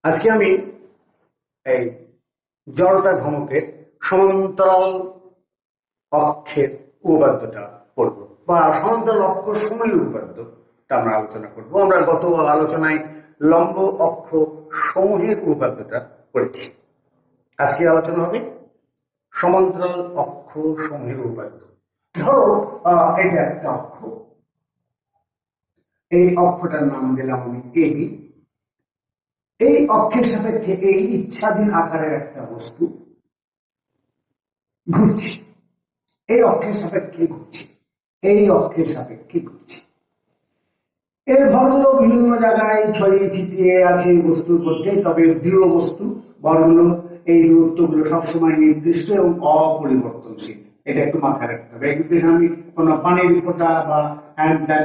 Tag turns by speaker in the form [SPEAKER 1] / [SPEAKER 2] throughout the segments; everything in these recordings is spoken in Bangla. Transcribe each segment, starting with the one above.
[SPEAKER 1] আজকে আমি এই জড়তা ভ্রমকের সমান্তরাল অক্ষের উপপাদ্যটা পড়ব বা সমান্তরাল অক্ষ সময়ের উপপাদ্যটা আমরা আলোচনা করব। আমরা গত আলোচনায় লম্ব অক্ষ সমূহের উপপাদ্যটা পড়েছি। আজকে আলোচনা হবে সমান্তরাল অক্ষ সমূহের উপপাদ্য। ধরো এটা একটা অক্ষ, এই অক্ষটার নাম দিলাম আমি এবি। এই অক্ষের সাপেক্ষে এই ইচ্ছাধীন আকারের একটা বস্তু ঘুরছে, এই অক্ষের সাপেক্ষে ঘুরছে, এই অক্ষের সাপেক্ষে ঘুরছে। এর ভরগুলো বিভিন্ন জায়গায় ছড়িয়ে ছিটিয়ে আছে বস্তুর মধ্যে, তবে দৃঢ় বস্তু ভরগুলো এই দূরত্বগুলো সবসময় নির্দিষ্ট এবং অপরিবর্তনশীল। এটা একটু মাথায় রাখতে হবে। কিন্তু আমি কোনো পানির ফোঁটা বা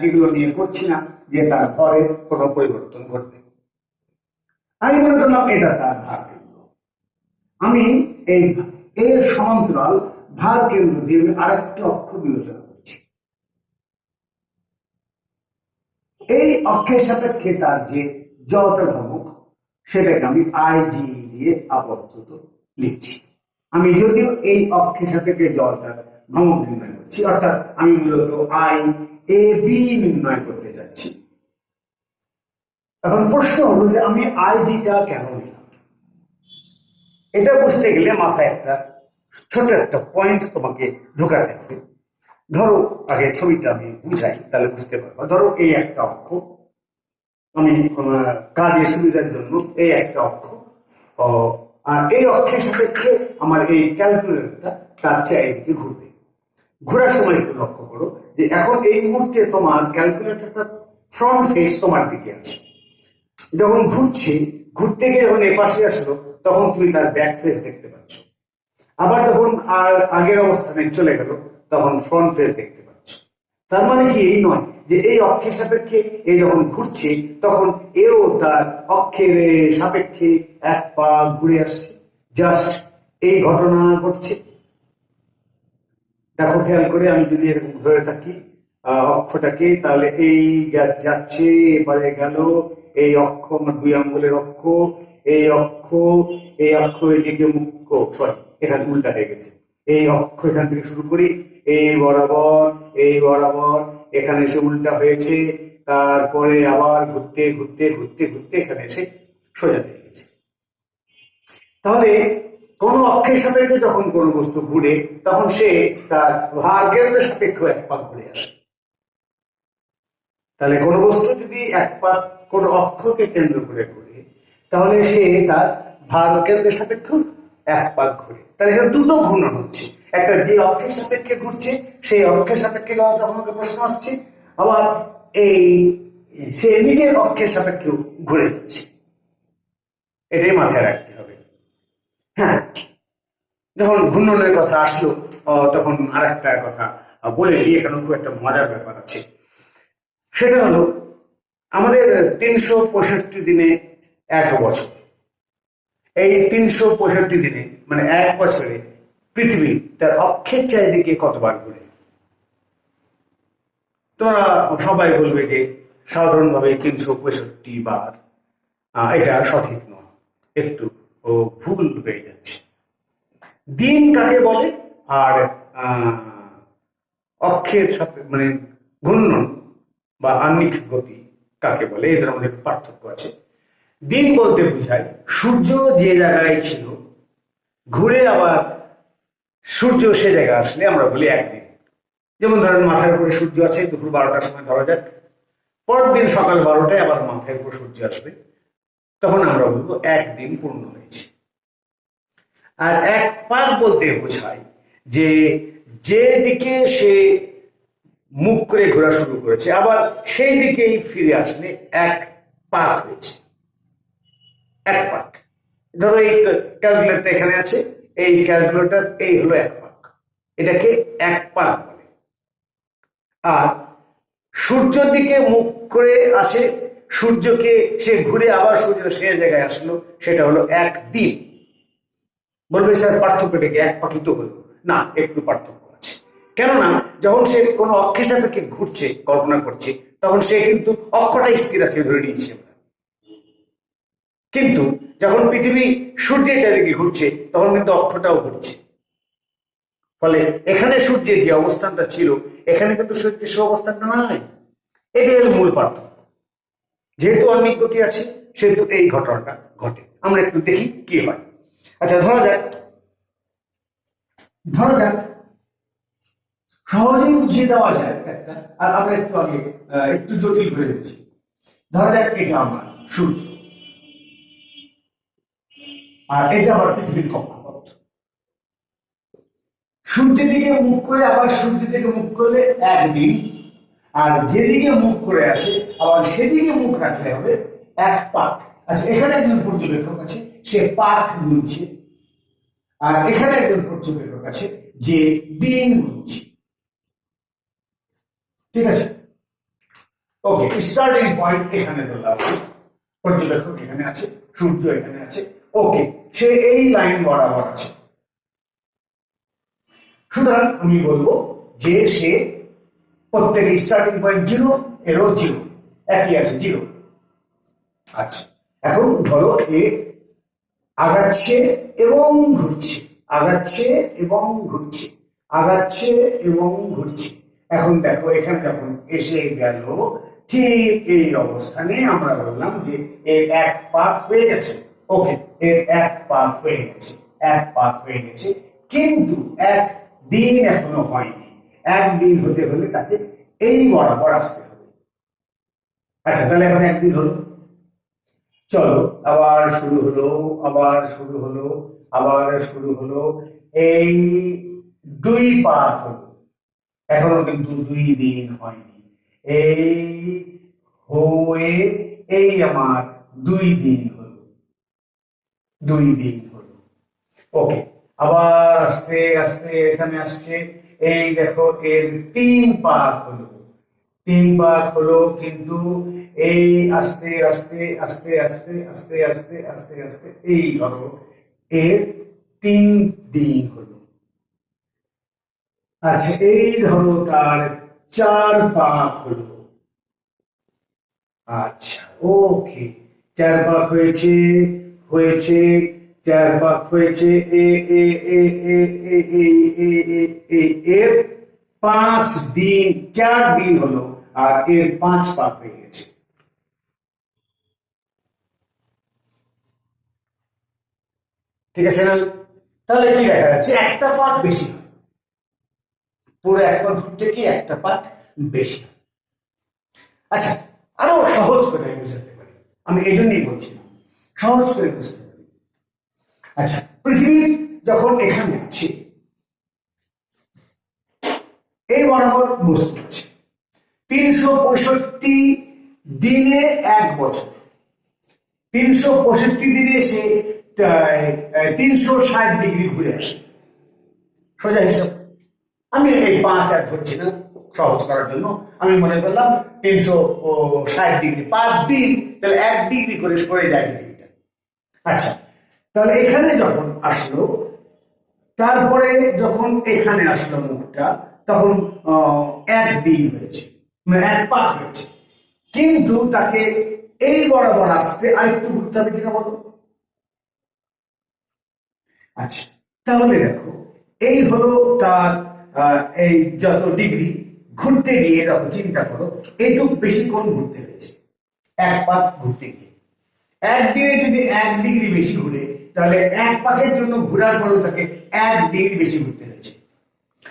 [SPEAKER 1] এগুলো নিয়ে করছি না যে তার ভরে কোনো পরিবর্তন ঘটবে। আমি মনে করলাম এটা তার ভার কেন্দ্র। আমি এই এর সমান্তরাল ভার কেন্দ্র দিয়ে আরেকটি অক্ষ বিবেচনা করছি। এই অক্ষের সাপেক্ষে তার যে জড়তা ভ্রমক সেটাকে আমি আইজি দিয়ে আপাতত লিখছি। আমি যদিও এই অক্ষের সাপেক্ষে জড়তার ভ্রমক নির্ণয় করছি, অর্থাৎ আমি মূলত আই এ বি নির্ণয় করতে চাচ্ছি। এখন প্রশ্ন হলো যে আমি আইজিটা কেন নিলাম? এটা বুঝতে গেলে মাথায় একটা ছোট একটা পয়েন্ট তোমাকে ঢোকাতে হবে। ধরো আগে ছবিটা আমি বুঝাই, তাহলে বুঝতে পারবো। ধরো এই একটা অক্ষ, আমি কাজের সুবিধার জন্য এই একটা অক্ষ, আর এই অক্ষের সাপেক্ষে আমার এই ক্যালকুলেটরটা তার চারিদিকে ঘুরবে। ঘোরার সময় একটু লক্ষ্য করো যে এখন এই মুহূর্তে তোমার ক্যালকুলেটরটা ফ্রন্ট ফেস তোমার দিকে আছে। যখন ঘুরছে, ঘুরতে গিয়ে যখন এপাশে আসলো তখন তুমি তার ব্যাক ফেস দেখতে পাচ্ছ। আবার যখন আগের অবস্থানে চলে গেল তখন ফ্রন্ট ফেস দেখতে পাচ্ছ। তার মানে কি এই নয় যে এই অক্ষের সাপেক্ষে এই যখন ঘুরছে তখন এও তার অক্ষের সাপেক্ষে এক পা ঘুরে আসছে। জাস্ট এই ঘটনা ঘটছে। দেখো খেয়াল করে, আমি যদি এরকম ধরে থাকি অক্ষটাকে, তাহলে এই যাচ্ছে, এবারে গেল, এই অক্ষ আমার দুই আঙ্গুলের অক্ষ, এই অক্ষ এদিকে মুখ্য, সরি এখানে উল্টা হয়ে গেছে। এই অক্ষ এখান থেকে শুরু করি, এই বরাবর এখানে এসে উল্টা হয়েছে, তারপরে আবার ঘুরতে ঘুরতে ঘুরতে ঘুরতে এখানে এসে সোজা হয়ে গেছে। তাহলে কোন অক্ষের সাপেক্ষে যখন কোন বস্তু ঘুরে তখন সে তার ভার কেন্দ্রের সাপেক্ষে এক পাক ঘুরে আসে। তাহলে কোন বস্তু যদি এক পাক কোন অক্ষকে কেন্দ্র করে ঘুরে তাহলে সে তার ভার কেন্দ্রের সাপেক্ষে এক পাক ঘুরে। তাহলে এখানে দুটো ঘূর্ণন হচ্ছে, একটা যে অক্ষের সাপেক্ষে ঘুরছে সেই অক্ষের সাপেক্ষে আমাকে প্রশ্ন আসছে, আবার এই সে নিজের অক্ষের সাপেক্ষেও ঘুরে যাচ্ছে। এটাই মাথায় রাখতে হবে। হ্যাঁ, যখন ঘূর্ণনের কথা আসলো তখন আর একটা কথা বলে নিই। এখানে খুব একটা মজার ব্যাপার আছে। সেটা হলো আমাদের 365 দিনে এক বছর। এই 365 দিনে মানে এক বছরে পৃথিবী তার অক্ষের চারিদিকে কতবার ঘুরে? তোমরা সবাই বলবে যে সাধারণভাবে 365 বার। এটা সঠিক নয়, একটু ভুল হয়ে যাচ্ছে। দিন কাকে বলে আর অক্ষের সাথে মানে ঘূর্ণন বা আহ্নিক গতি কাকে বলে, এদের মধ্যে পার্থক্য আছে। দিন বলতে বোঝায় সূর্য যে জায়গায় ছিল ঘুরে আবার সূর্য সে জায়গায় আসলে আমরা বলি একদিন। যেমন ধরেন মাথার উপরে সূর্য আছে দুপুর 12টার সময় ধরা যাক, পরের দিন সকাল 12টায় আবার মাথার উপর সূর্য আসবে, তখন আমরা বলবো একদিন পূর্ণ হয়েছে। আর এক পাক বলতে বোঝায় যে যে দিকে সে মুখ করে ঘোরা শুরু করেছে আবার সেই দিকেই ফিরে আসলে এক পাক হয়েছে। এক পাক। ধরো এই ক্যালকুলেটর এখানে আছে, এই ক্যালকুলেটর এই হলো এক পাক, এটাকে এক পাক বলে। আর সূর্যের দিকে মুখ করে আছে, সূর্যকে সে ঘুরে আবার সূর্য সে জায়গায় আসলো, সেটা হলো এক দিন। বলবে স্যার পার্থক্যটা কি, এক পাকিত হলো না? একটু পার্থক্য আছে। কেননা যখন সে কোনো অক্ষের সাপেক্ষে ঘুরছে কল্পনা করছে তখন সে কিন্তু অক্ষটাই স্থির আছে ধরে নিয়েছে। কিন্তু যখন পৃথিবী সূর্যের চারিদিকে ঘুরছে তখন কিন্তু অক্ষটাও ঘুরছে। ফলে এখানে সূর্যের যে অবস্থানটা ছিল এখানে কিন্তু সূর্যের সে অবস্থানটা নাই। এটাই হলো মূল পার্থক্য। যেহেতু অনেক গতি আছে সেহেতু এই ঘটনাটা ঘটে। আমরা একটু দেখি কি হয়। আচ্ছা, ধরা যাক সহজেই বুঝিয়ে দেওয়া যায় একটা, আর আমরা একটু আগে একটু জটিল করে দিচ্ছি। ধরা যাক এটা আমার সূর্য আর এটা আমার পৃথিবীর কক্ষপথ। সূর্যের দিকে মুখ করে আবার সূর্যের দিকে মুখ করলে একদিন, আর যেদিকে মুখ করে আছে আবার সেদিকে মুখ রাখলে হবে এক পাক। আচ্ছা, এখানে একজন পর্যবেক্ষক আছে, সে পাক গুনছে, আর এখানে একজন পর্যবেক্ষক আছে যে দিন গুনছে। ঠিক আছে, ওকে, স্টার্টিং পয়েন্ট এখানে ধরলাম, পর্যবেক্ষক এখানে আছে, সূর্য এখানে আছে, ওকে, সে এই লাইন বরাবর আছে। সুতরাং আমি বলবো যে সে প্রত্যেকের স্টার্টিং পয়েন্ট 0, এরও 0, একই আছে 0। আচ্ছা, এখন ধরো এ আগাচ্ছে এবং ঘুরছে, আগাচ্ছে এবং ঘুরছে, আগাচ্ছে এবং ঘুরছে। এখন দেখো এখানে যখন এসে গেল ঠিক এই অবস্থানে আমরা বললাম যে এর এক পাক হয়ে গেছে। ওকে, এর এক পাক হয়ে গেছে, এক পাক হয়ে গেছে, কিন্তু এক দিন এখনো হয়নি। একদিন হতে হলে তাকে এই বরাবর আসতে হবে। আচ্ছা, তাহলে এখন একদিন হলো, চলো আবার শুরু হলো, আবার শুরু হলো, আবার শুরু হলো, এই 2 পাক হলো, এখনো কিন্তু 2 দিন হয়নি। এই হয়ে এই আমার 2 দিন হলো, 2 দিন হলো। ওকে, আবার আস্তে আস্তে এখানে আসছে, এই দেখো এর 3 পাক হলো, 3 পাক হলো, কিন্তু এই আস্তে আস্তে আস্তে আস্তে আস্তে আস্তে আস্তে আস্তে এই ধরো এর 3 দিন হলো। আচ্ছা, এই ধরো তার 4 পাক হলো। আচ্ছা, ওকে, 4 পাক হয়েছে, হয়েছে 4 পাক হয়েছে, এ এ এ এ এ এ এ এ এর 5 দিন, 4 দিন হলো, আর এর 5 পাক হয়ে গেছে। ঠিক আছে না? তাহলে কি দেখা যাচ্ছে, একটা পাক বেশি হয়, পুরো এক পাক ঘুরতে গিয়ে একটা পাক বেশি হয়। আচ্ছা, আরো সহজ করে বুঝতে পারি, আমি এই জন্যই বলছি সহজ করে বুঝতে পারি। আচ্ছা, পৃথিবী যখন এখানে আছে, এই বরাবর বস্তু আছে, 365 দিনে 1 বছর, 365 দিনে সে 360 ডিগ্রি ঘুরে আসে, সোজা হিসাব। আমি এই 5 আর ধরছি না, সহজ করার জন্য আমি মনে করলাম 360 ডিগ্রি পার দিন, তাহলে 1 ডিগ্রি করে সরে যায় পৃথিবীটা। আচ্ছা, তাহলে এখানে যখন আসলো, তারপরে যখন এখানে আসলো মুখটা, তখন 1 দিন হয়েছে, মানে 1 পাক হয়েছে, কিন্তু তাকে এই বরাবর আসতে আরেকটু ঘুরতে হবে কিনা বলো। আচ্ছা, তাহলে দেখো এই হলো তার এই যত ডিগ্রি ঘুরতে গিয়ে, যখন চিন্তা করো এইটুকু বেশিক্ষণ ঘুরতে হয়েছে 1 পাক ঘুরতে গিয়ে। একদিনে যদি 1 ডিগ্রি বেশি ঘুরে, তাহলে 1 পাকের জন্য ঘোরার পরেও তাকে 1 ডিগ্রি বেশি ঘুরতে হয়েছে।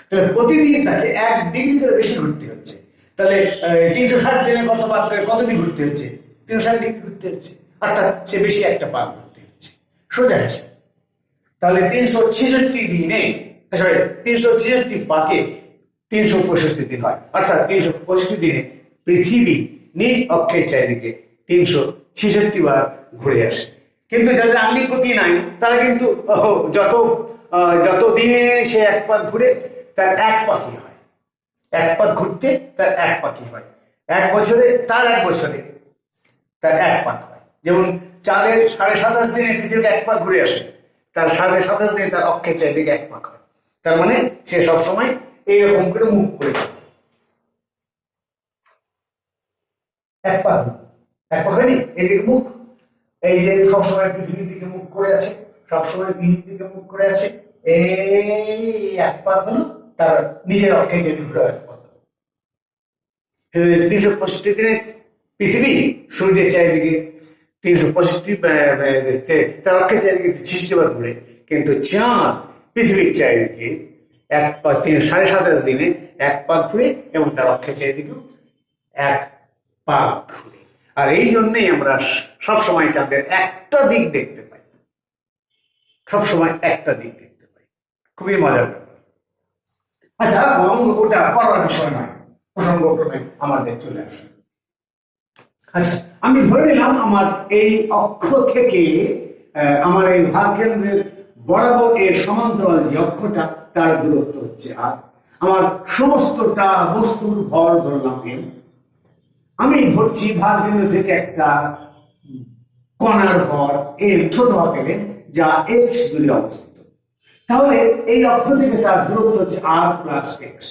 [SPEAKER 1] তাহলে প্রতিদিন তাকে 1 ডিগ্রি করে বেশি ঘুরতে হচ্ছে। তাহলে 360 দিনে কত পাক, কত ডিগ্রি ঘুরতে হচ্ছে? 360 ডিগ্রি ঘুরতে হচ্ছে, অর্থাৎ সে বেশি একটা পাক ঘুরতে হচ্ছে, সোজা হিসাব। তাহলে 366 দিনে, সরি 366 পাকে 365 দিন হয়, অর্থাৎ 365 দিনে পৃথিবী নিজ অক্ষের চারিদিকে 366 বার ঘুরে আসে। কিন্তু যাদের আঙ্গিক গতি নাই তারা কিন্তু যত যত দিনে সে 1 পাক ঘুরে তার 1 পাকই হয়, 1 পাক ঘুরতে তার 1 পাকই হয়। 1 বছরে তার 1 বছরে তার 1 পাক হয়। যেমন চাঁদের 27.5 দিনে পৃথিবীতে 1 পাক ঘুরে আসে, তার 27.5 দিনে তার অক্ষের চারিদিকে 1 পাক হয়। তার মানে সে সবসময় এইরকম করে মুখ করে থাকে। 1 পাক, 1 পাক হয়নি, এদিকে মুখ, এই যে সবসময় পৃথিবীর দিকে মুখ করে আছে, সবসময় পৃথিবীর দিকে মুখ করে আছে, এই এক পাক হলো, তার নিজের অক্ষে যদি ঘুরে এক পাক। 365 দিনে পৃথিবী সূর্যের চারিদিকে 365 তার অক্ষের চারিদিকে 60 বার ঘুরে, কিন্তু চাঁদ পৃথিবীর চারিদিকে 327 দিনে এক পাক ঘুরে এবং তার অক্ষের চারিদিকেও এক পাক ঘুরে। আর এই জন্যই আমরা সবসময় চাঁদের একটা দিক দেখতে পাই, সবসময় একটা দিক দেখতে পাই। খুবই মজার ব্যাপার। আচ্ছা, ওটা পড়ার বিষয় নয়, প্রসঙ্গক্রমে আমাদের চলে আসে। আচ্ছা, আমি ধরে নিলাম আমার এই অক্ষ থেকে আমার এই ভাগকেন্দ্রের বরাবর এর সমান্তরাল যে অক্ষটা, তার দূরত্ব হচ্ছে আর। আমার সমস্তটা বস্তুর ভর ধরলাম এম। আমি ধরছি ভাগকেন্দ্র থেকে একটা কণার ভর এম, ছোট হাতের এম, যা এক্স দূরে অবস্থিত। তাহলে এই অক্ষ থেকে তার দূরত্ব হচ্ছে আর প্লাস এক্স।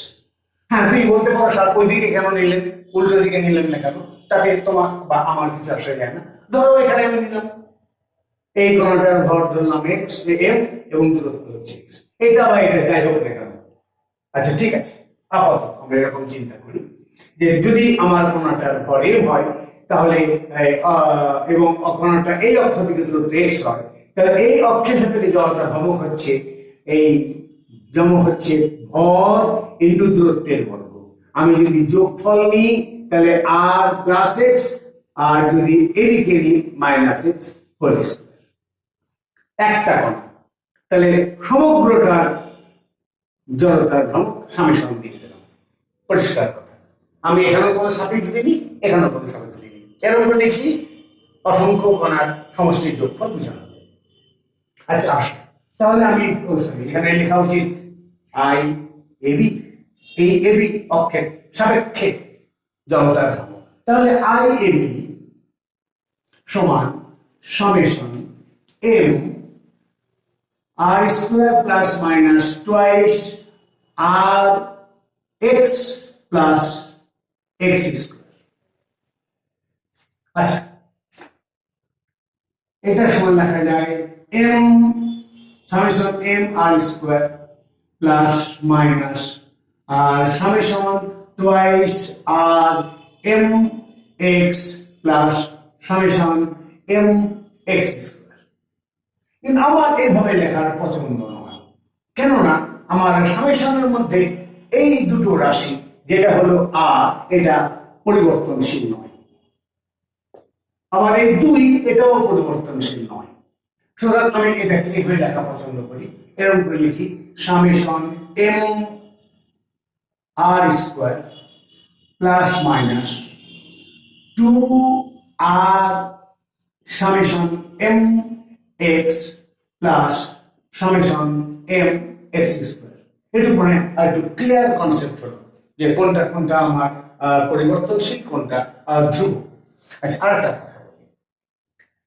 [SPEAKER 1] হ্যাঁ, তুমি বলতে পারো স্যার ওই দিকে কেন নিলেন, উল্টো দিকে নিলেন না কেন? তাতে তোমার বা আমার কিছু আসে যায় না। ধরো এখানে আমি নিলাম এই কণাটার ভর ধরলাম এক্স এম এবং দূরত্ব হচ্ছে এক্স, এটা বা এটা যাই হোক না কেন। আচ্ছা ঠিক আছে, আপাতত আমরা এরকম চিন্তা করি যে যদি আমার কণাটার ভর এম হয়, তাহলে এবং কণাটা এই অক্ষ থেকে দূরত্ব এক্স হয়, তাহলে এই অক্ষের সাথে জড়তা ভ্রামক হচ্ছে এই যেমন হচ্ছে ভর ইন্টু দূরত্বের বর্গ। আমি যদি যোগফল নিই তাহলে আর প্লাস এক্স, আর যদি এদিকে নিই মাইনাস এক্স হোল স্কয়ার। একটা কণা, তাহলে সমগ্রটার জড়তার ভ্রামক সামেশন দিয়ে দিলাম, পরিষ্কার কথা। আমি এখানেও কোনো সাফিক্স দিইনি, এখানেও কোনো সাফিক্স দিইনি, এরকম লিখি অসংখ্য কণার সমষ্টির যোগফল বোঝানো যায়। আচ্ছা আসুন, তাহলে আমি এখানে লেখা উচিত আই এবি, এই এবি অক্ষের সাপেক্ষে জড়তার ভ্রামক। তাহলে আই এবি সমান সামেশন এম আর square plus minus twice r x plus x square. আচ্ছা, এটা সমান লেখা যায় এম সামেশন এম আর square plus minus r summation twice r m x plus summation M x square. কিন্তু আমার এইভাবে লেখার পছন্দ নয়, কেননা আমার সামেশনের মধ্যে এই দুটো রাশি, যেটা হলো আর, এটা পরিবর্তনশীল নয়, আবার এই দুই, এটাও পরিবর্তনশীল নয়। সুতরাং আমি এটাকে এইভাবে লেখা পছন্দ করি, এরকম করে লিখি সামেশন এম আর square plus minus two r summation M x plus summation M x square. এটুকু মানে আর একটু ক্লিয়ার কনসেপ্ট হলো যে কোনটা কোনটা আমার পরিবর্তনশীল, কোনটা ধ্রুব। আচ্ছা, আর একটা কথা বলি,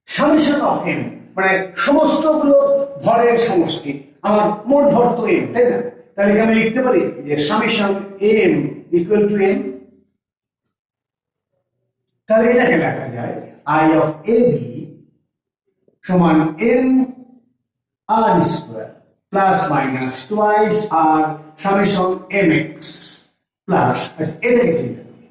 [SPEAKER 1] সামেশন অফ এম মানে সমস্তগুলো ভরের সমষ্টি, আমার মোট ভর তো এম, তাই না? তাহলে আমি লিখতে পারি যে summation M equal to M. তাহলে এটাকে লেখা যায় আই অফ এ বি সমান এম আর square plus minus twice R summation M x plus. এটাকে চিন্তা করি,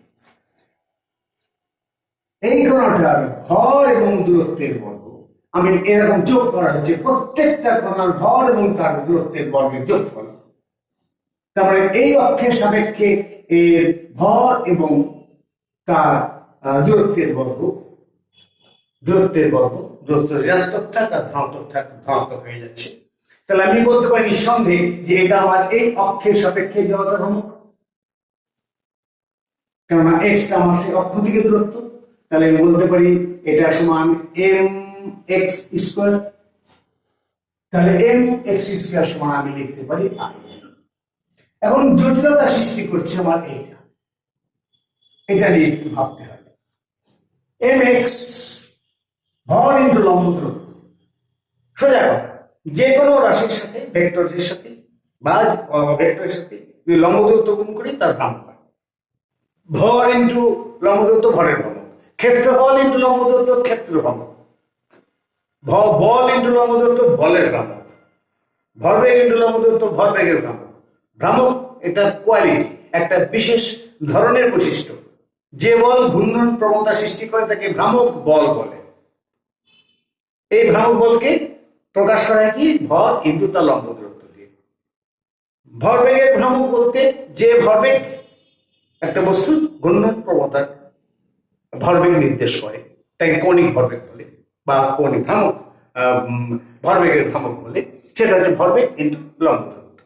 [SPEAKER 1] এই কণাটার ভর এবং দূরত্বের বর্গ আমি এরকম যোগ করা হচ্ছে, প্রত্যেকটা কণার ভর এবং তার দূরত্বের বর্গের যোগফল। তারপরে এই অক্ষের সাপেক্ষে এর ভর এবং তার দূরত্বের বর্গ, দূরত্ব ঋণাত্মক থাক আর ধনাত্মক থাক, ধনাত্মক হয়ে যাচ্ছে। তাহলে আমি বলতে পারি নিঃসন্দেহে যে এটা আমার এই অক্ষের সাপেক্ষে জড়তা ভ্রামক, কেননা এক্স আমার সেই অক্ষ থেকে দূরত্ব। তাহলে আমি বলতে পারি এটা সমান এম এক্স স্কোয়ার। তাহলে এম এক্স স্কোয়ার সমান আমি লিখতে পারি আই। এখন জটিলতা সৃষ্টি করছে আমার এটা নিয়ে একটু ভাবতে হবে। এম এক্স ভর ইন্টু লম্ব দূরত্ব, সোজা কথা, যে কোনো রাশির সাথে ভেক্টরের সাথে বা ভেক্টরের সাথে যদি লম্ব দূরত্ব গুণ করি তার ভ্রামক হয়। ভর ইন্টু লম্ব দূরত্ব ভরের ভ্রামক, ক্ষেত্রফল ইন্টু লম্ব দূরত্ব ক্ষেত্র ভ্রামক। বল ইন্টু লম্ব দূরত্ব বলের ভ্রামক, ভরবেগ ইন্টু লম্ব দূরত্ব ভরবেগের ভ্রামক। ভ্রামক এটা কোয়ালিটি, একটা বিশেষ ধরনের বৈশিষ্ট্য। যে বল ঘূর্ণন প্রবণতা সৃষ্টি করে তাকে ভ্রামক বল বলে। এই ভ্রামক বলকে প্রকাশ করা কি ভর ইন্টু তার লম্ব দূরত্ব দিয়ে। ভরবেগের ভ্রামক বলতে যে ভরবেগ একটা বস্তু ঘূর্ণন প্রবণতা ভরবেগ নির্দেশ করে তাকে কৌণিক ভরবেগ বলে বা কৌণিক ভ্রামক, ভরবেগের ভ্রামক বলে। সেটা হচ্ছে ভরবেগ ইন্টু লম্ব দূরত্ব।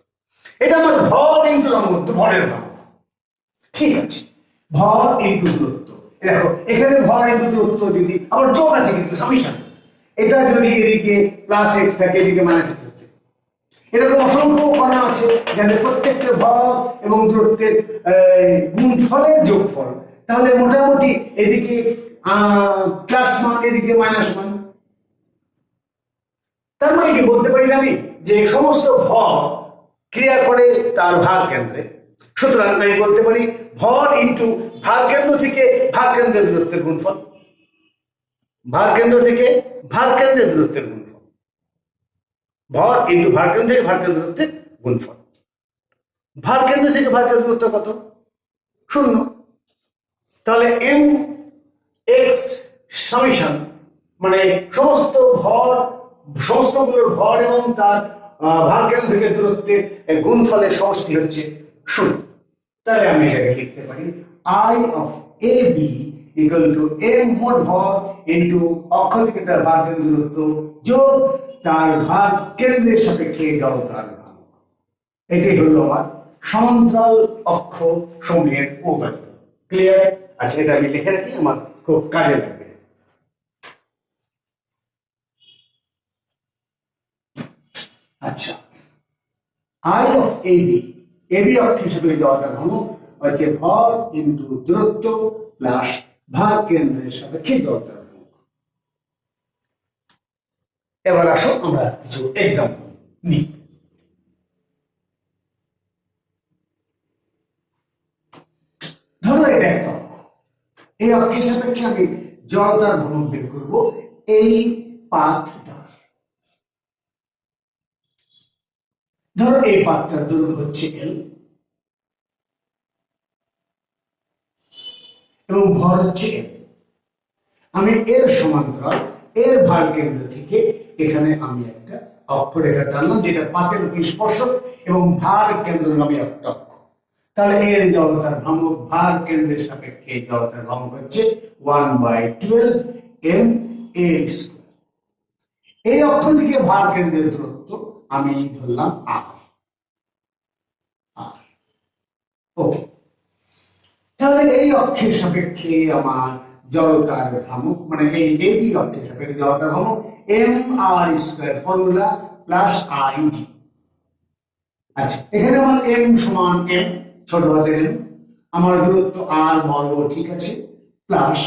[SPEAKER 1] এটা আমার ভর ইন্টু লম্ব দূরত্ব, ভরের ভ্রামক। ঠিক আছে, ভর ইন্টু দূরত্ব। দেখো এখানে ভর ইন্টু দূরত্ব যদি আবার যোগ আছে কিন্তু সামেশন, এটা যদি এদিকে প্লাস এক্স থাকে এদিকে মাইনাস এক্স হচ্ছে। এরকম অসংখ্য কণা আছে যাদের প্রত্যেকটা ভর এবং দূরত্বের গুণফলের যোগফল। তাহলে মোটামুটি এদিকে প্লাস মান এদিকে মাইনাস মান। তার মানে কি বলতে পারি আমি যে সমস্ত ভর ক্রিয়া করে তার ভার কেন্দ্রে। সুতরাং আমি বলতে পারি ভর ইন্টু ভার কেন্দ্র থেকে ভার কেন্দ্রের দূরত্বের গুণফল, ভার কেন্দ্র থেকে ভার কেন্দ্রের দূরত্বের গুণফল, ভর ইন্টু ভার কেন্দ্র থেকে ভার কেন্দ্র দূরত্বের গুণফল। ভার কেন্দ্র থেকে ভার কেন্দ্র দূরত্ব কত? 0। তাহলে এম এক্স সামেশন মানে সমস্ত ভর, সমস্তগুলোর ভর এবং তার ভার কেন্দ্র থেকে দূরত্বের গুণফলের সমষ্টি হচ্ছে 0। তাহলে আমি এটাকে লিখতে পারি I of A B equal to M মোট ভর ইন্টু অক্ষ থেকে তার ভার কেন্দ্র দূরত্ব যোগ তার ভার কেন্দ্রের সাপেক্ষে জড়তার ভ্রামক। এটাই হলো আমার সমান্তরাল অক্ষ সমূহের উপপাদ্য। ক্লিয়ার? আচ্ছা, এটা আমি লিখে রাখি, আমার খুব কাজে লাগবে। আচ্ছা, I of A B, A B অক্ষের সাপেক্ষে জড়তার ভ্রামক হচ্ছে ভর ইন্টু দূরত্ব প্লাস ভার কেন্দ্রের সাপেক্ষে জড়তার ভ্রামক। এবার আসো আমরা কিছু এক্সাম্পল নিই। ধরো এটা একটা অক্ষ, এই অক্ষের সাপেক্ষে আমি জড়তার ভ্রামক বের করবো এই পাথটা। ধরো এই পাথটার দৈর্ঘ্য হচ্ছে এল এবং ভর হচ্ছে এম। আমি এর সমান্তরাল এর ভার কেন্দ্র থেকে এখানে আমি একটা অক্ষরেখা টানলাম যেটা পাতের স্পর্শক এবং ভার কেন্দ্রগামী একটা অক্ষ। তাহলে এর জড়তার ভ্রামক ভার কেন্দ্রের সাপেক্ষে জড়তার ভ্রামক হচ্ছে 1/12 m a স্কয়ার। এই অক্ষ থেকে ভার কেন্দ্রের দূরত্ব আমি ধরলাম r। ওকে, তাহলে এই অক্ষের সাপেক্ষে আমার জড়তার ভ্রামক মানে এই এবি অক্ষের সাপেক্ষে জড়তার ভ্রামক mr square formula plus ig। আচ্ছা, এখানে আমার m সমান m ছোট হাতের m, আমার দূরত্ব r বর্গ ঠিক আছে, প্লাস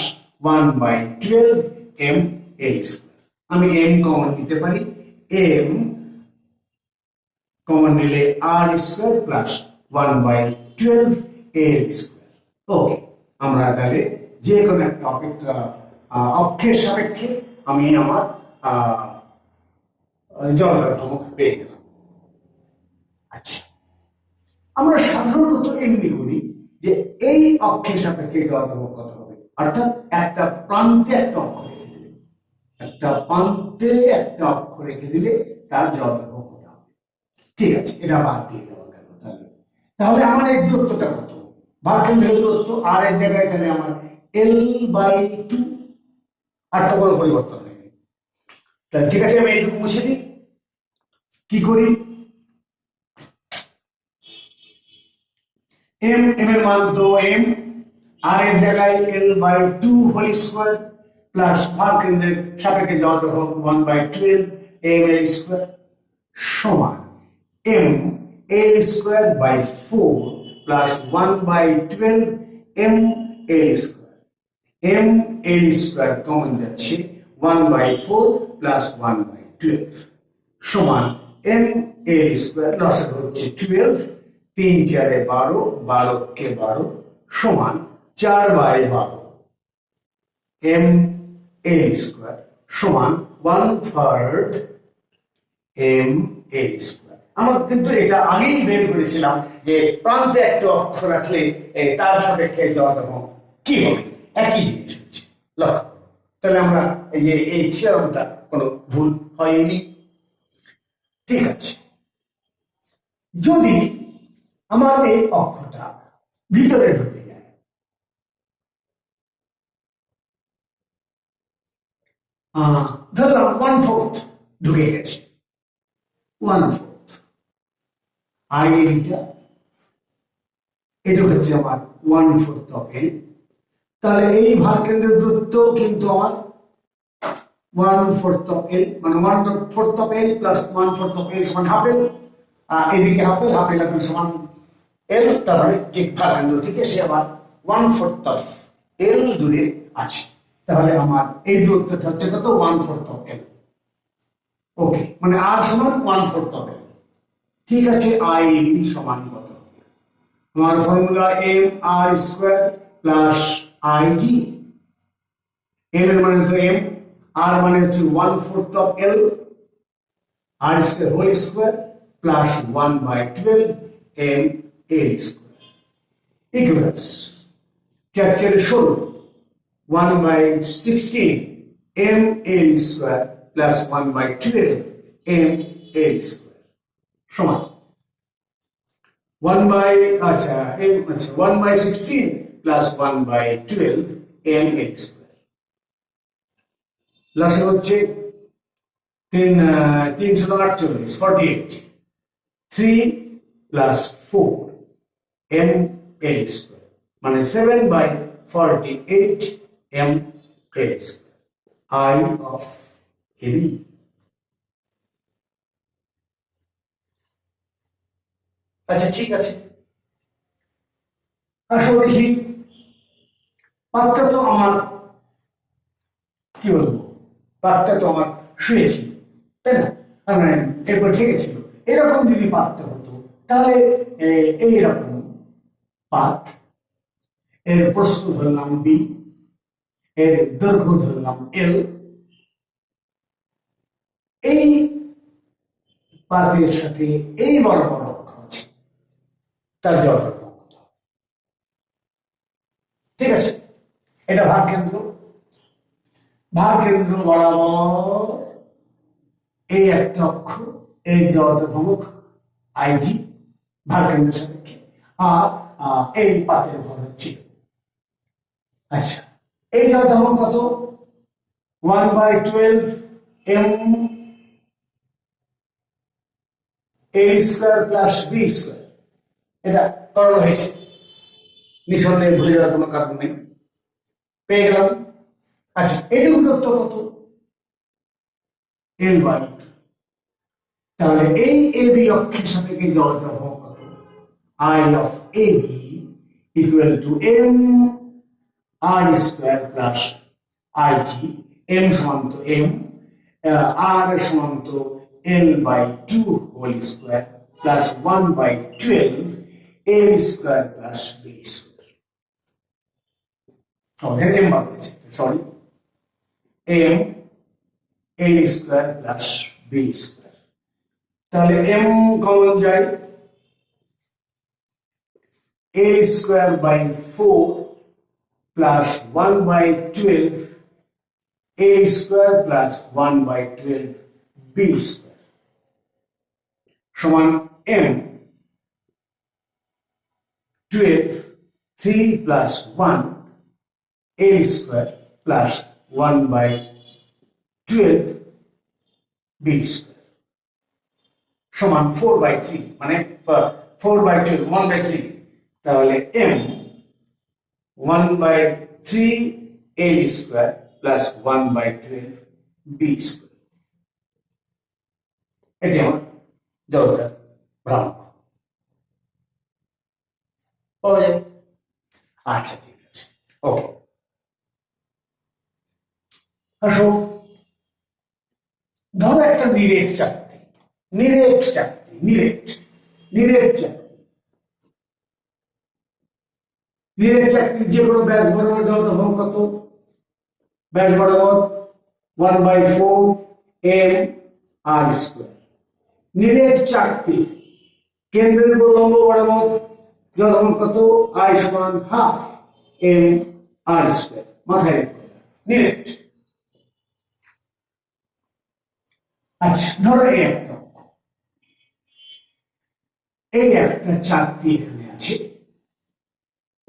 [SPEAKER 1] 1/12 m a স্কয়ার। আমি m কমন নিতে পারি, m কমন নিলে r square plus 1/12 a square. Okay, আমরা তাহলে যে কোনো একটা অক্ষের সাপেক্ষে আমি আমার জড়তার ভ্রামক পেয়ে গেলাম। আচ্ছা, আমরা সাধারণত এমনি করি যে এই অক্ষের সাপেক্ষে জড়তার ভ্রামক কত হবে, অর্থাৎ একটা প্রান্তে একটা অক্ষ রেখে দিলে, একটা প্রান্তে একটা অক্ষ রেখে দিলে তার জড়তার ভ্রামক কত হবে। ঠিক আছে, এটা বাদ দিয়ে দেওয়া গেল। তাহলে আমার এই দূরত্বটা কত, ভার কেন্দ্রের দূরত্ব আর এর জায়গায় তাহলে আমার l/2, আর তো কোনো পরিবর্তন হয়নি। তাহলে ঠিক আছে, আমি এইটুকু মুছে দিই। কি করি, m এর মান তো m, আর এর জায়গায় l/2 whole square plus verb কেন্দ্রের সাপেক্ষে জড়তার ভ্রামক 1/12 m এর স্কয়ার সমান m l square by 4 plus 1/12 m l square. m l square common যাচ্ছে 1/4 প্লাস 1/12 সমান m l স্কয়ার লসে হচ্ছে 12, 3 4 12, 12 কে 12 সমান 4/12 m l স্কয়ার সমান 1/3 ml²। আমরা কিন্তু এটা আগেই বের করেছিলাম যে প্রান্তে একটা অক্ষ রাখলে তার সাপেক্ষে জড়তা কি হবে, একই জিনিস হচ্ছে। লক্ষ্য করো, তাহলে আমরা এই থিওরামটা কোনো ভুল হয়নি। ঠিক আছে, যদি আমার এই অক্ষটা ভিতরে ঢুকে যায়, ধরলাম 1/4 ঢুকে গেছে, 1/4 আই এটা হচ্ছে আমার 1/4 অফ এল। তাহলে এই ভার কেন্দ্রের দূরত্ব কিন্তু আমার 1/4 অফ এল, মানে 1/4 অফ এল প্লাস 1/4 অফ এল সমান হাফ এল। এদিকে হাফ এল, হাফ এল সমান এল, তার মানে ঠিক ভার কেন্দ্র থেকে সে আবার 1/4 অফ এল দূরে আছে। তাহলে আমার এই দূরত্বটা হচ্ছে কত, 1/4 অফ এল। ওকে, মানে আর সমান 1/4 অফ এল। ঠিক আছে, আই সমান কত, আমার formula M R square plus I G. M এর মানে তো এম, আর মানে হচ্ছে 1/4 of L, R square whole square plus 1/12 M L square equals 4×4 1/16 M L square plus 1/12 M L square সমান 1/16 প্লাস 1/12 এম এল স্কোয়ার। লসে হচ্ছে 348, 48, 3 প্লাস 4 এম এল স্কোয়ার, মানে 7/48 M L square, I of A B. আচ্ছা ঠিক আছে, আসলে দেখি পাতটা তো আমার কি বলবো, পাতটা তো আমার শুয়েছিল, তাই না, এরপর ঠেকেছিল। এরকম যদি পাতটা হতো তাহলে এইরকম পাত, এর প্রস্থ ধরলাম বি, এর দৈর্ঘ্য ধরলাম এল, এই পাতের সাথে এই বড় বড় অক্ষ আছে, তার জড়তা কত। ঠিক আছে, এটা ভার কেন্দ্র, ভার কেন্দ্র বরাবর এই একটা অক্ষ, এই জড়তা ভ্রমক আইজি ভার কেন্দ্রের সাপেক্ষে, আর এই পাতের ভর হচ্ছে। আচ্ছা, এই জড়তা ভ্রমক কত, 1/12 M L square plus B square. এটা করানো হয়েছে, নিঃসন্দেহে ভুলে যাওয়ার কোনো কারণ নেই, পেয়ে গেলাম। আচ্ছা, এটুকু দূরত্ব কত, L/2। তাহলে এই এবি অক্ষের সাপেক্ষে জড়তা ভ্রমক কত, I of AB equal to m R square plus I G. M সমান তো এম, আর সমান তো L/2 whole square plus 1/12 L square plus B square. M বাদ দিয়েছে, sorry, m L square plus B square. তাহলে এম কমন যায়, L square by 4 plus 1/12 A square plus 1/12 B square সমান m 12 3 plus 1 A square plus 1/12 B square সমান 4/3, মানে 4/12 1/3। তাহলে m 1/3 a square plus 1/12 B square. এটি আমার জড়তার ভ্রামক। আচ্ছা ঠিক আছে, ওকে। আসো, ধরো একটা নিরেট চাকতি, নিরেট চাকতি, নিরেট চাকতির যে কোনো ব্যাস বরাবর জড়তা ভ্রামক কত, ব্যাস বরাবর 1/4 m r²। নিরেট চাকতি কেন্দ্রের উলম্ব বরাবর যথাক্রমে কত? I সমান হাফ m r²। মাথায় রাখবে নিরেট। আচ্ছা, ধরো এই একটা অক্ষ, এই একটা চাকতি এখানে আছে,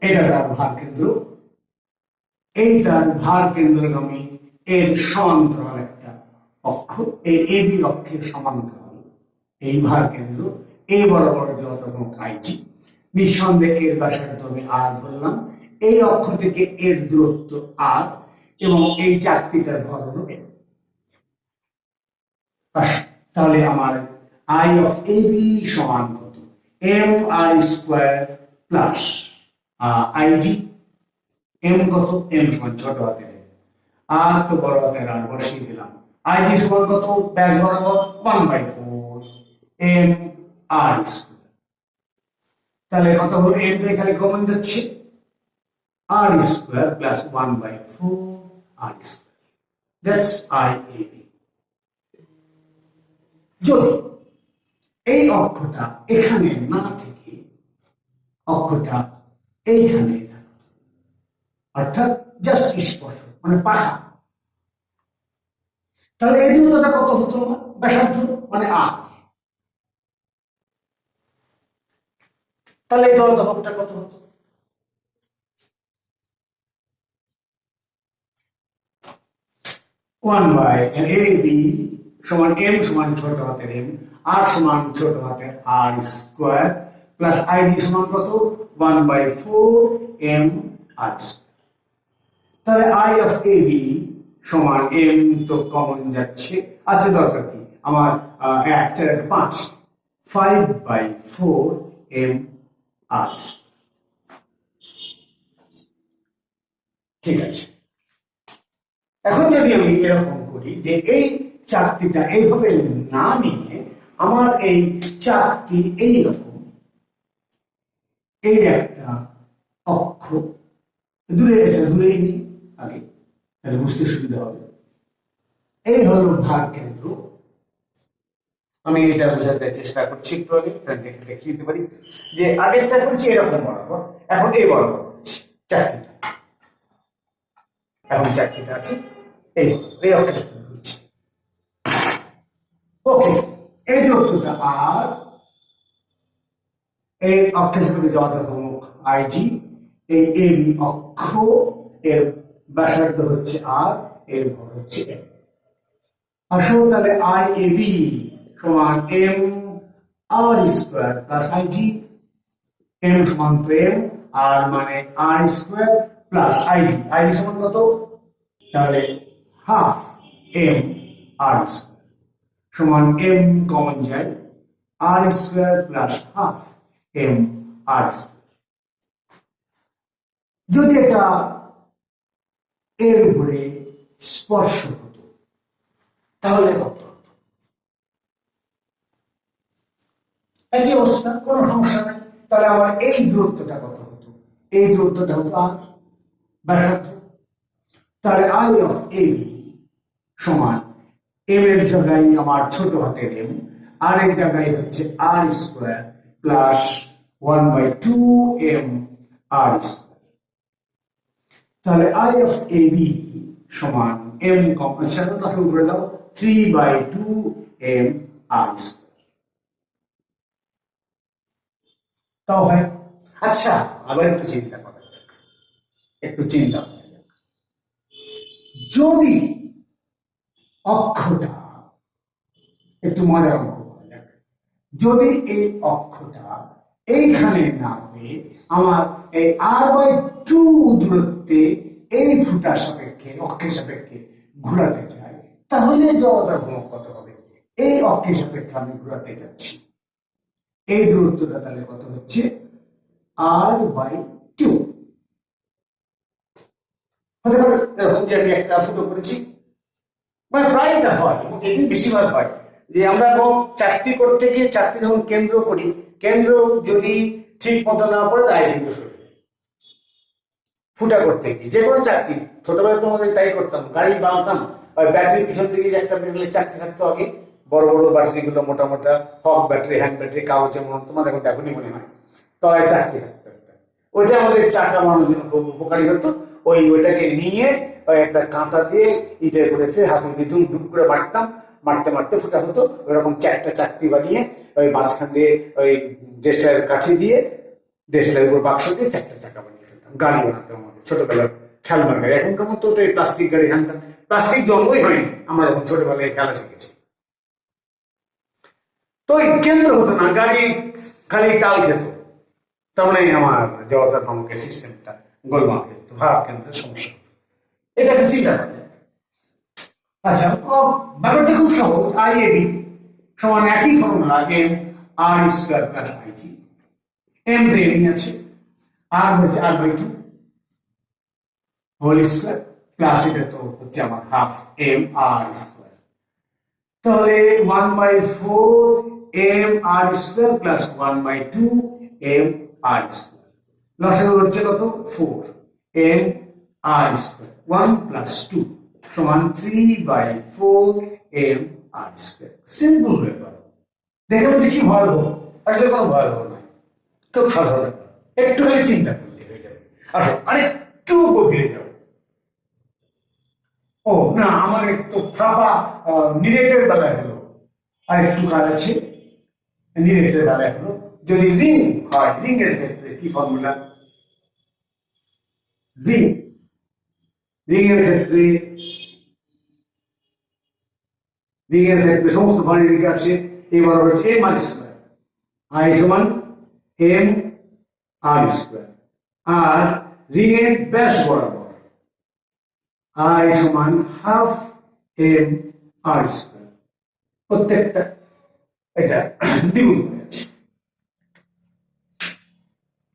[SPEAKER 1] এটা তার ভার কেন্দ্র, এই তার ভার কেন্দ্রগামী এর সমান্তরাল একটা অক্ষ, এই এবি অক্ষের সমান্তরাল এই ভার কেন্দ্র এই বরাবর যতটুকু আইজি, নিঃসন্দেহে এর ব্যাসার্ধ আমি আর ধরলাম, এই অক্ষ থেকে এর দূরত্ব আর, এবং এই চাকতিটার ভর হলো এম। তাহলে আমার আই অফ এবি সমান কত? M R square plus I G. M কত? এম সমান ছোট হাতের আর তো বড় হাতের আর বসিয়ে দিলাম। আইজি সমান কত? ব্যাস বরাবর 1/4 এম আর স্কোয়ার। তাহলে কত হলো? এম তো এখানে কমন যাচ্ছে, r square plus 1/4 r square. That's I AB. যদি এই অক্ষটা এখানে না থেকে অক্ষটা এইখানে থাকতো, অর্থাৎ জাস্ট স্পর্শ মানে পাখা, তাহলে এই দূরত্বটা কত হতো? ব্যাসার্ধ মানে আর। তাহলে এই দৈর্ঘ্যটা কত হতো? ওয়ান বাই ab সমান m সমান ছোট হাতের m আর সমান ছোট হাতের আর স্কোয়ার প্লাস id সমান কত? 1/4 m আর স্কোয়ার। তাহলে i অফ ab সমান m তো কমন যাচ্ছে, আচ্ছা দরকার কি আমার 1 4 5 5/4 m আর স্কোয়ার। ঠিক আছে, এখন যদি আমি এরকম করি যে এই চাকতিটা এইভাবে না নিয়ে আমার এই চাকতি এইরকম এই একটা অক্ষ দূরে আছে, দূরেই নিই আগে, তাহলে বুঝতে সুবিধা হবে। এই হলো ভার কেন্দ্র। আমি এটা বোঝাতে চেষ্টা করছি একটু আগে, দেখে দেখিয়ে দিতে পারি যে আগেরটা করেছি এরকম বরাবর, এখন এই বরাবর করছি চাকতিটা। এখন চাকতিটা আছে এই অক্ষের সাথে ধরছি। ওকে, এই দূরত্বটা আর, এই অক্ষের সাথে যথাক্রমক আইজি, এই এবি অক্ষ এর ব্যাসার্ধ হচ্ছে আর, এর ভর হচ্ছে এম। আসলে তাহলে আই এবি সমান এম আর স্কোয়ার প্লাস আইজি। এম সমান তো এম, আর মানে আর স্কোয়ার প্লাস আইজি। আইজি সমান কত? তাহলে হাফ এম আর স্কোয়ার সমান এম কমন যায়, আর square plus half M R square. যদি এটা এর উপরে স্পর্শ হতো তাহলে কত হতো? একই অবস্থা, কোনো সমস্যা নাই। তাহলে আমার এই দূরত্বটা কত হতো? এই দূরত্বটা হতো আর ব্যাসার্ধ। তাহলে আই অফ এবি সমান এম এর জায়গায় আমার ছোট হাতের এম, আর এর জায়গায় হচ্ছে আর square plus 1/2 M R square. তাহলে আই অফ এবি সমান এম কমন করে দাও 3/2 এম আর স্কোয়ার। তাও হয়। আচ্ছা, আবার একটু চিন্তা করা যাক, একটু চিন্তা করা যাক। যদি অক্ষটা একটু মজার অঙ্ক করা যাক, যদি এই অক্ষটা এইখানে না হয়ে আমার এই r/2 দূরত্বে এই ফুটার সাপেক্ষে অক্ষের সাপেক্ষে ঘোরাতে চাই, তাহলে যথাক্রমক কত হবে? এই অক্ষের সাপেক্ষে আমি ঘোরাতে যাচ্ছি, এই দূরত্বটা তাহলে কত হচ্ছে? r/2। হতে পারে এরকম যে আমি একটা ফুটো করেছি, মানে প্রায় এটা হয় এবং এটি বেশিরভাগ হয় যে আমরা কোনো চাকরি করতে গিয়ে চাকরি যখন কেন্দ্র করি, কেন্দ্র যদি ঠিক মতো না পড়ে তাই কিন্তু সরে যায়। ফুটা করতে গিয়ে যে কোনো চাকরি, ছোটবেলায় তো আমাদের তাই করতাম, গাড়ি বানাতাম, ওই ব্যাটারির পিছন দিকে যে একটা মেটালের চাকরি থাকতো আগে, বড় বড় ব্যাটারিগুলো মোটা মোটা, হক ব্যাটারি, হ্যান্ড ব্যাটারি, কাগজের মনে, তোমার এখন দেখনি মনে হয়, তলায় চাকরি থাকতো একটা, ওইটা আমাদের চাকা বানানোর জন্য খুব উপকারী হতো। ওইটাকে নিয়ে ওই একটা কাঁটা দিয়ে ইটের করেছে হাতে দিয়ে ডুম ডুম করে মারতাম, মারতে মারতে ফোটা হতো, ওইরকম চারটা চাকরি বানিয়ে ওই মাঝখান দিয়ে ওই দেশের কাঠি দিয়ে দেশের উপর বাক্স দিয়ে চারটা চাকা বানিয়ে ফেলতাম, গাড়ি বানাতাম আমাদের ছোটবেলার খেলনার গাড়ি। এখনকার মতো তো এই প্লাস্টিক গাড়ি হানতাম, প্লাস্টিক জন্মই হয়নি আমরা যখন ছোটবেলায় খেলা শিখেছি। তো এই কেন্দ্র হতো না, গাড়ি খালি টাল খেত, তার মানে আমার জগতার ধমকের সিস্টেমটা গোলমাল খেত, ভাব কেন্দ্রের সমস্যা হতো। এটা একটা চিন্তা করে। আচ্ছা, ব্যাপারটা খুব সহজ। আইএবি সমান একই ফর্মুলা, এম আর square plus I G. M ready আছে, আর হচ্ছে R by 2 whole square plus এটা তো হচ্ছে আমার হাফ এম আর স্কোয়ার, তাহলে 1/4 M R square plus 1/2 M R square, লসাগু হচ্ছে কত 4 এম আর স্কোয়ার, 1 প্লাস 2 সমান 3/4 এম আর স্কোয়ার। সিম্পল ব্যাপার, দেখে বলছে কি ভয়াবহ, আসলে কোনো ভয়াবহ নয়, খুব সাধারণ ব্যাপার, একটুখানি চিন্তা করলে হয়ে যাবে। আসো আরেকটু গভীরে যাও। ও না, আমার একটু ফাঁপা নিরেটের বেলায় হলো, আর একটু কাজ আছে নিরেটের বেলায় হলো। যদি রিং হয়, রিং এর ক্ষেত্রে কি ফর্মুলা? রিং এর ক্ষেত্রে সমস্ত ভারী রিং আছে, এবার হচ্ছে এম আর স্কোয়ার, আই সমান এম আর স্কোয়ার, আর রিং এর ব্যাস বরাবর আই সমান হাফ এম আর স্কোয়ার, প্রত্যেকটা এটা দ্বিগুণ হয়ে যাচ্ছে।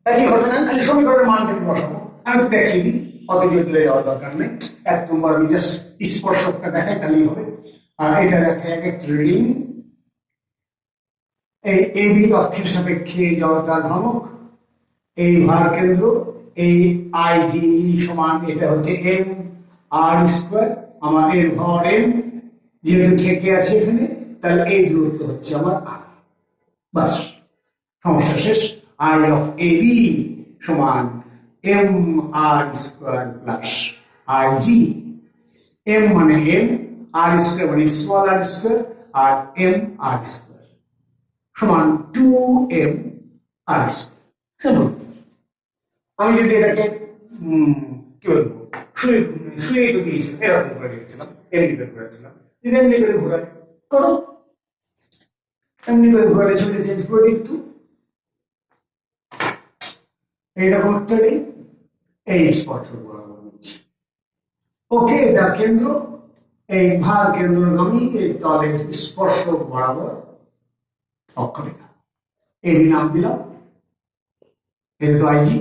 [SPEAKER 1] একই ঘটনা, খালি সমীকরণের মানটাকে বসাবো। আমি দেখিয়ে দিই, অত জটিলে যাওয়ার দরকার নেই। 1 নম্বর আমি জাস্ট স্পর্শকটা দেখাই, তাহলেই হবে। আর এটা দেখে এক একটা রিং, এই এবি অক্ষের সাপেক্ষে জড়তার ভ্রামক, এই ভার কেন্দ্র, এই আইজি সমান এটা হচ্ছে এম আর স্কোয়ার, আমার এর ভর এম, যেহেতু ঠেকে আছে এখানে, তাহলে এই দূরত্ব হচ্ছে আমার আর। বাস, সমস্যা শেষ। আই অফ এবি সমান এম আর স্কোয়ার প্লাস আইজি। এম মানে এম, আর স্কোয়ার মানে স্মল আর স্কোয়ার, আর এম আর স্কোয়ার সমান 2m আর স্কোয়ার। আমি যদি এটাকে কি বলবো, শুয়ে তো দিয়েছিলাম, এরকম করে দিয়েছিলাম, এমনি করে ঘুরাচ্ছিলাম, যদি এমনি করে ঘুরাই করো, এমনি করে ঘুরালে ছবিটা চেঞ্জ করে একটু, এইরকম একটা এই স্পর্শক বরাবর নিচ্ছি। ওকে, এটা কেন্দ্র, এই ভার কেন্দ্রগামী এই তলের স্পর্শক বরাবর অক্ষরেখা, এই নাম দিলাম, এটা তো আইজি।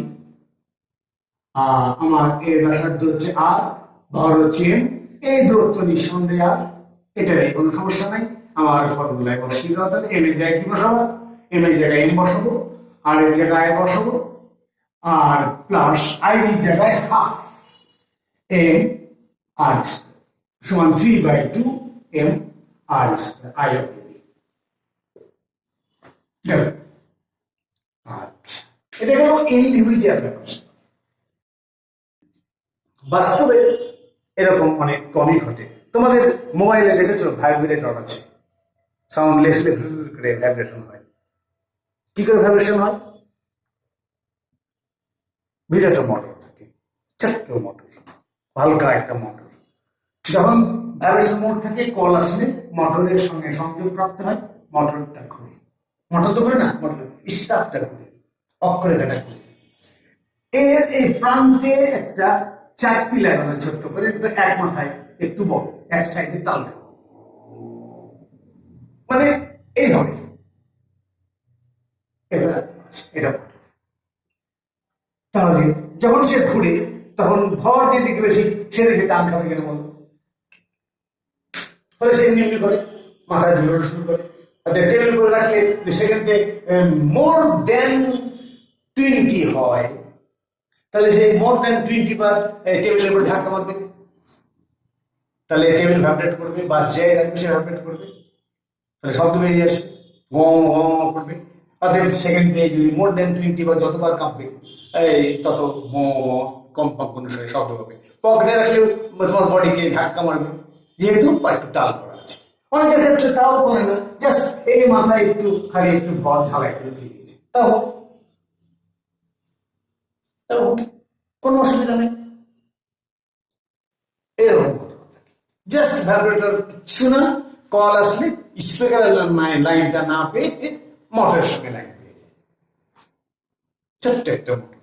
[SPEAKER 1] আমার এর ব্যাসার্ধ হচ্ছে আর, ভর হচ্ছে এম, এই দূরত্ব নিঃসন্দেহে আর, এটা নিয়ে কোনো সমস্যা নাই। আমার ফর্মুলায় বসিয়ে দেওয়া, তাহলে এম এর জায়গায় কি বসাবো? এম এর জায়গায় এম বসাবো, আর এর জায়গায় বসাবো, আর প্লাস আইজির জায়গায় হাফ এম আর স্কোয়ার সমান 3/2 M R square, I of A B. আচ্ছা, এটা হলো ইন্ডিভিজুয়াল ব্যাপার। বাস্তবে এরকম অনেক কমই ঘটে। তোমাদের মোবাইলে দেখেছো ভাইব্রেটর আছে, সাউন্ড লেসলে করে ভাইব্রেশন হয়। কি করে ভাইব্রেশন হয়? বিরাট মোটর থাকে, ছোট্ট মোটর, হালকা একটা মোটর, যখন ভাইব্রেশন মোড থাকে কল আসলে মোটরের সঙ্গে সংযোগ প্রাপ্ত হয়, মোটরটা ঘুরে, মোটর তো ঘুরে না, মোটর স্টাফটা ঘুরে, অক্ষরেখাটা ঘুরে। এর এই প্রান্তে একটা চাকতি লাগানো ছোট্ট করে, এক মাথায় একটু বড়, এক সাইডে তাল দেওয়া, মানে এই ধরনের এটা। তাহলে যখন সে ঘুরে, তখন ভর যেদিকে বেশি সেদিকে টান খাবে কেন বলো? তাহলে সে এমনি করে মাথায় ঝুলানো শুরু করে, টেবিল করে রাখলে সেখানে মোর দেন 20 হয়, তাহলে সেই মোর দেন 20 বার টেবিলের উপরে ধাক্কা মারবে, তাহলে টেবিল ভাইব্রেট করবে বা যে রাখবে সে ভাইব্রেট করবে, তাহলে শব্দ বেরিয়ে আসবে, গ গ করবে। অর্থাৎ সেকেন্ডে যদি মোর দেন 20 বা যতবার কাঁপবে এই তত কম্পাঙ্ক অনুসারে শব্দ হবে। পকেটে রাখলে তোমার বডিকে ধাক্কা মারবে, যেহেতু একটু টাল করা আছে। অনেকের ক্ষেত্রে তাও করে না, জাস্ট এই মাথায় একটু খালি একটু ভর ঝালাই করে দিয়ে দিয়েছে, তাও কোনো অসুবিধা নেই। এরকম ঘটনা থাকে। জাস্ট ভাইব্রেটর কিছু না, কল আসলে স্পিকারের লাইনটা না পেয়ে মোটরের সঙ্গে লাইন পেয়ে যায়, ছোট্ট একটা মোটর।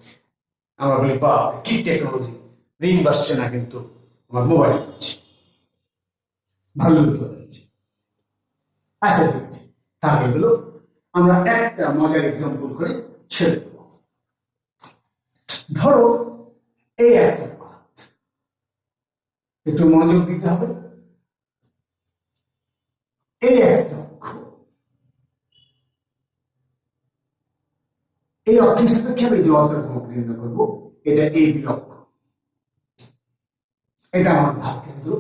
[SPEAKER 1] আমরা বলি বা কি টেকনোলজি, রিং বাসছে না কিন্তু আমার মোবাইল হচ্ছে, ভালো হয়েছে। আচ্ছা ঠিক আছে, তাহলে এগুলো আমরা একটা মজার এক্সাম্পল করে ছেড়ে দেব। ধরো এই একটা পাত, একটু মনোযোগ দিতে হবে। এই একটা অক্ষ, এই অক্ষের সাপেক্ষে আমি যে অন্তর্ভুক নির্ণয় করবো, এটা এই বি অক্ষ, এটা আমার ভাগ কেন্দ্র।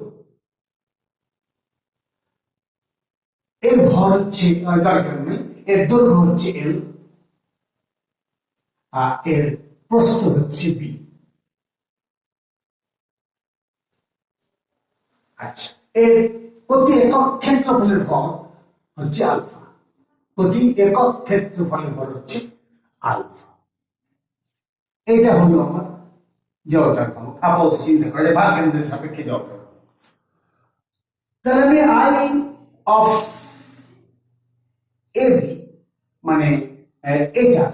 [SPEAKER 1] এর ভর হচ্ছে দরকার নেই, এর দৈর্ঘ্য হচ্ছে এল, আর এর প্রস্থ হচ্ছে বি। আচ্ছা, এর প্রতি একক ক্ষেত্রফলের ভর হচ্ছে আলফা, প্রতি একক ক্ষেত্রফলের ভর হচ্ছে আলফা। এটা হলো আমার জড়তার ভ্রামক। আপাতত চিন্তা করলে ভাগ কেন্দ্রের সাপেক্ষে জড়তার ভ্রামক। তাহলে আমি আই অফ এবি মানে এটা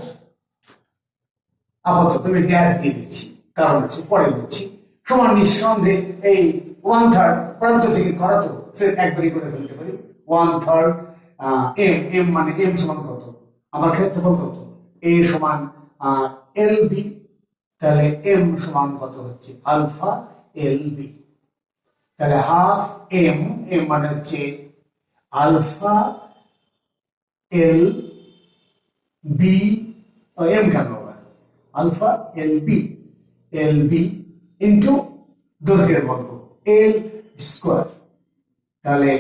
[SPEAKER 1] আপাতত আমি ড্যাশ দিয়ে দিচ্ছি, কারণ আছে পরে বলছি, সমান নিঃসন্দেহে এই 1/3 প্রান্ত থেকে করা তো সে একবারই করে ফেলতে পারি। 1/3 এম, এম মানে এম সমান কত, আমার ক্ষেত্রফল কত, এ সমান এল বি, তাহলে এম সমান কত হচ্ছে আলফা এল বি। তাহলে হাফ এম, এম মানে হচ্ছে আলফা এল বি, এম কেন আবার alpha L B, L B into দৈর্ঘ্যের বর্গ এল স্কোয়ার। তাহলে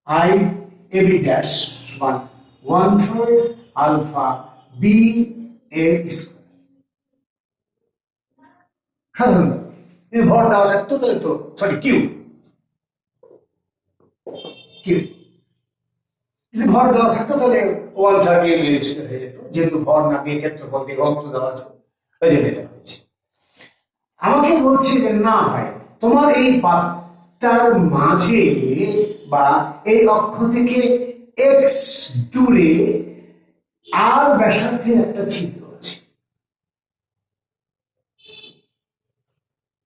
[SPEAKER 1] আই এ বি ড্যাশ সমান 1/3 আলফা বি এল স্কোয়ার। সাধারণ যদি ভর দেওয়া থাকতো তাহলে তো সরি কিউ, কিউ যদি ভর দেওয়া থাকতো তাহলে 1/3 এম এল স্কোয়ার হয়ে যেত, যেহেতু ভর না দিয়ে ক্ষেত্রফল দিয়ে ঘনত্ব দেওয়া আছে, ওই জন্য এটা হয়েছে। আমাকে বলছে যে না ভাই, তোমার এই পাতটার মাঝে বা এই অক্ষ থেকে এক্স দূরে আর ব্যাসার্ধের একটা ছিদ্র আছে,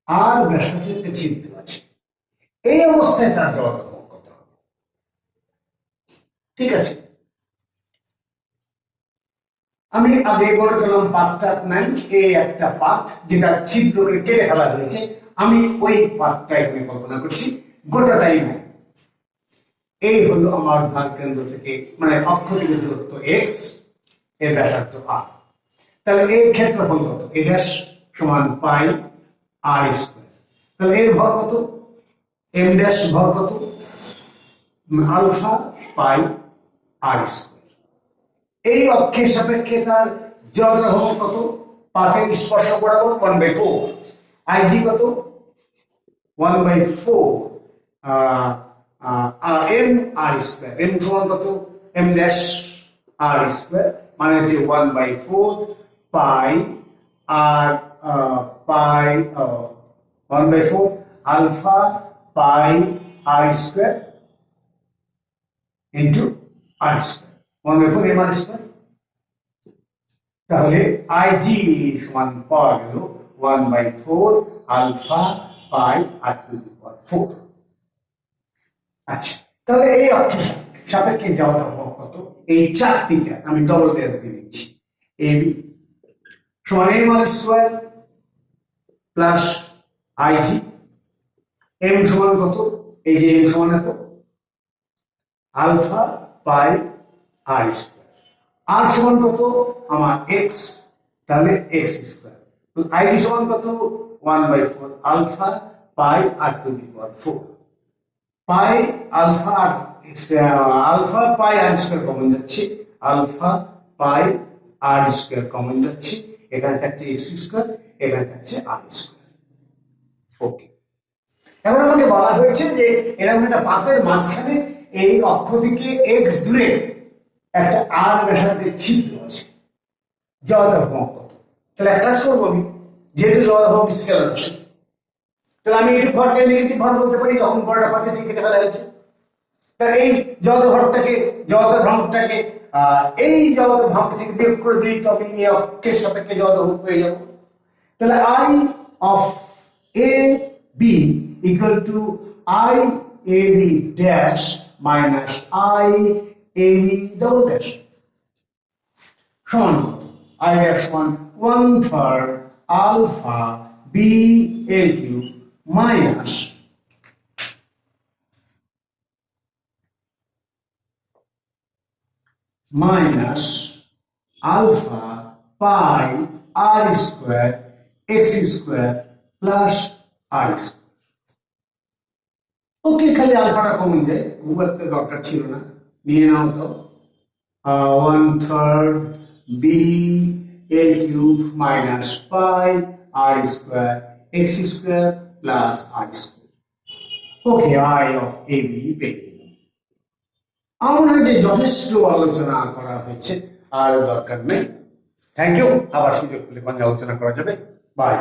[SPEAKER 1] আর ব্যাসার্ধের একটা ছিদ্র আছে। এই অবস্থায় তার জড়তা ভোগ করতে হবে। ঠিক আছে, আমি আগে বলে গেলাম পাতটা নাই, এই একটা পাত যেটা ছিদ্র করে কেটে ফেলা হয়েছে, আমি ওই পাতটা এখানে কল্পনা করছি, গোটাটাই নাই। এই হলো আমার ভাগ কেন্দ্র থেকে মানে অক্ষ থেকে দূরত্ব এক্স, এর ব্যাসার্ধ আর। তাহলে এর ক্ষেত্রফল কত, এ ড্যাশ সমান পাই আর স্কোয়ার। তাহলে এর ভর কত, এম ড্যাশ ভর কত আলফা পাই আর স্কোয়ার। এই অক্ষের সাপেক্ষে তার জড়তা ভ্রামক কত, পাতের স্পর্শ বরাবর 1/4, আইজি কত 1/4 এম আর স্কোয়ার, এম সমান কত এম ড্যাশ আর স্কোয়ার মানে হচ্ছে 1/4 পাই আর পাই 1/4 আলফা পাই আর স্কোয়ার ইন্টু আর স্কোয়ার 1/4 এম আর স্কোয়ার। তাহলে আইজি সমান পাওয়া গেল 1/4 alpha pi R to the power 4। আচ্ছা, তাহলে এই অক্ষের সাপেক্ষে যাওয়া ভ্রামক কত, এই চারটিটা আমি ডবল ড্যাশ দিয়ে দিচ্ছি, এ বি সমান এম আর স্কোয়ার প্লাস আইজি, এম সমান কত, এই যে এম সমান এত আলফা পাই আর স্কোয়ার, আর সমান কত আমার এক্স, তাহলে এক্স স্কোয়ার, আইডি সমান কত 1/4 alpha pi R to the power 4 pi alpha R alpha pi R square common যাচ্ছে, alpha pi R square common যাচ্ছে, এখানে থাকছে এক্স স্কয়ার, এখানে থাকছে আর স্কয়ার। ওকে, এখন আমাকে বলা হয়েছে যে এরকম একটা পাতের মাঝখানে এই অক্ষ থেকে এক্স দূরে একটা আর ব্যাসার্ধের ছিদ্র আছে, জড়তার ভ্রমক কত? তাহলে এক কাজ করবো আমি, যেহেতু জড়তার ভ্রমক স্কেলার রাশি, তাহলে আমি একটু ভরকে নেগেটিভ ভর বলতে পারি, যখন ভরটা পাশে থেকে কেটে ফেলা হয়েছে। তাহলে এই জড়তার ভরটাকে, জড়তার ভ্রমকটাকে এই জড়তার ভ্রমক থেকে বিয়োগ করে দিই, তো আমি এই অক্ষের সাপেক্ষে জড়তার ভ্রমক পেয়ে যাবো। তাহলে I of A B equal to I A B dash minus I A B double dash সমান কত? আই ড্যাশ সমান 1/3 alpha B L cube minus alpha pi আর স্কোয়ার এক্স স্কোয়ার প্লাস আর স্কোয়ার। ওকে, খালি আলফাটা কমন যায়, খুব একটা দরকার ছিল না, নিয়ে নাও তো। 1/3 B L cube minus pi R square x square plus R square. Okay, I of A B পেয়ে গেলাম। আমার মনে হয় যে যথেষ্ট আলোচনা করা হয়েছে, আর দরকার নেই। থ্যাংক ইউ, আবার সুযোগ পেলে আলোচনা করা যাবে। বাই।